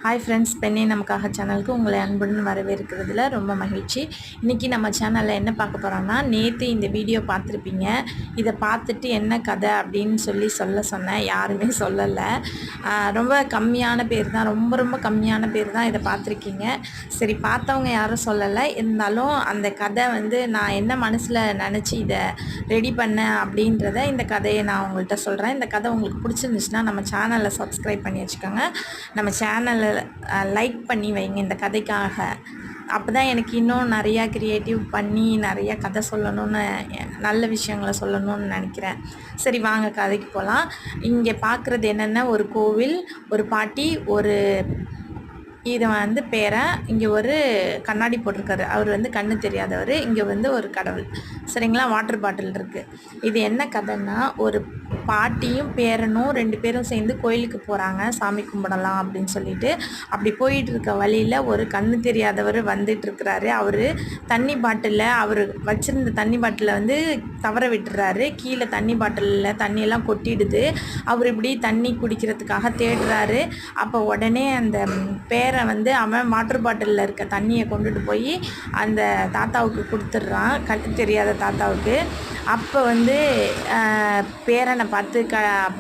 Hi friends, பெண்ணே நமக்காக சேனலுக்கு உங்களை அன்புடன் வரவேற்கிறதுல ரொம்ப மகிழ்ச்சி. இன்றைக்கி நம்ம சேனலில் என்ன பார்க்க போகிறோம்னா, நேற்று இந்த வீடியோ பார்த்துருப்பீங்க. இதை பார்த்துட்டு என்ன கதை அப்படின்னு சொல்ல சொன்னேன். யாருமே சொல்லலை. ரொம்ப கம்மியான பேர் தான், ரொம்ப கம்மியான பேர் தான் இதை பார்த்துருக்கீங்க. சரி, பார்த்தவங்க யாரும் சொல்லலை. இருந்தாலும் அந்த கதை நான் என்ன மனசில் நினச்சி இதை ரெடி பண்ணேன் அப்படின்றத இந்த கதையை நான் உங்கள்கிட்ட சொல்கிறேன். இந்த கதை உங்களுக்கு பிடிச்சிருந்துச்சுன்னா நம்ம சேனலை சப்ஸ்கிரைப் பண்ணி வச்சுக்கோங்க. நம்ம சேனலை லைக் பண்ணி வைங்க இந்த கதைக்காக. அப்போ தான் எனக்கு இன்னும் நிறையா க்ரியேட்டிவ் பண்ணி நிறையா கதை சொல்லணும்னு, நல்ல விஷயங்களை சொல்லணும்னு நினைக்கிறேன். சரி, வாங்க கதைக்கு போகலாம். இங்கே பார்க்குறது என்னென்ன, ஒரு கோவில், ஒரு பாட்டி, ஒரு இது பேரன், இங்கே ஒரு கண்ணாடி போட்டிருக்காரு, அவர் கண்ணு தெரியாதவர், இங்கே ஒரு கடவுள். சரிங்களா, வாட்டர் பாட்டில் இருக்குது. இது என்ன கதைன்னா, ஒரு பாட்டியும் பேரனும் 2 பேரும் சேர்ந்து கோயிலுக்கு போகிறாங்க, சாமி கும்பிடலாம் அப்படின்னு சொல்லிட்டு. அப்படி போயிட்டு இருக்க வழியில் ஒரு கண்ணு தெரியாதவர் வந்துட்டுருக்கிறாரு. அவர் தண்ணி பாட்டிலில், அவர் வச்சுருந்த தண்ணி பாட்டிலை தவற விட்டுறாரு. கீழே தண்ணி பாட்டிலில் தண்ணியெல்லாம் கொட்டிடுது. அவர் இப்படி தண்ணி குடிக்கிறதுக்காக தேடுறாரு. அப்போ உடனே அந்த பேரன் அவன் வாட்டர் பாட்டிலில் இருக்க தண்ணியை கொண்டுட்டு போய் அந்த தாத்தாவுக்கு கொடுத்துட்றான், கண்ணு தெரியாத தாத்தாவுக்கு. அப்போ பேரனை பார்த்து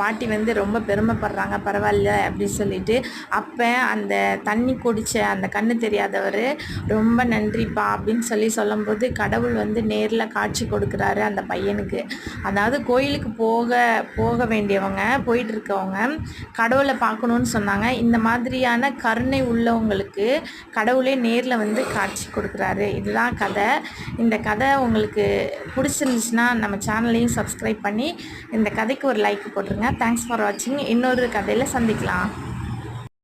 பாட்டி ரொம்ப பெருமைப்படுறாங்க, பரவாயில்ல அப்படின்னு சொல்லிட்டு. அப்போ அந்த தண்ணி குடித்த அந்த கண்ணு தெரியாதவர் ரொம்ப நன்றிப்பா அப்படின்னு சொல்லும்போது கடவுள் நேரில் காட்சி கொடுக்குறாரு அந்த பையனுக்கு. அதாவது கோயிலுக்கு போக வேண்டியவங்க, போயிட்டு இருக்கவங்க கடவுளை பார்க்கணுன்னு சொன்னாங்க. இந்த மாதிரியான கருணை உள்ளவங்களுக்கு கடவுளே நேரில் காட்சி கொடுக்குறாரு. இதுதான் கதை. இந்த கதை உங்களுக்கு பிடிச்சிருந்துச்சுன்னா நம்ம சேனலையும் சப்ஸ்கிரைப் பண்ணி இந்த கதைக்கு ஒரு லைக் போட்டுருங்க. தேங்க்ஸ் ஃபார் வாட்சிங். இன்னொரு கதையில் சந்திக்கலாம்.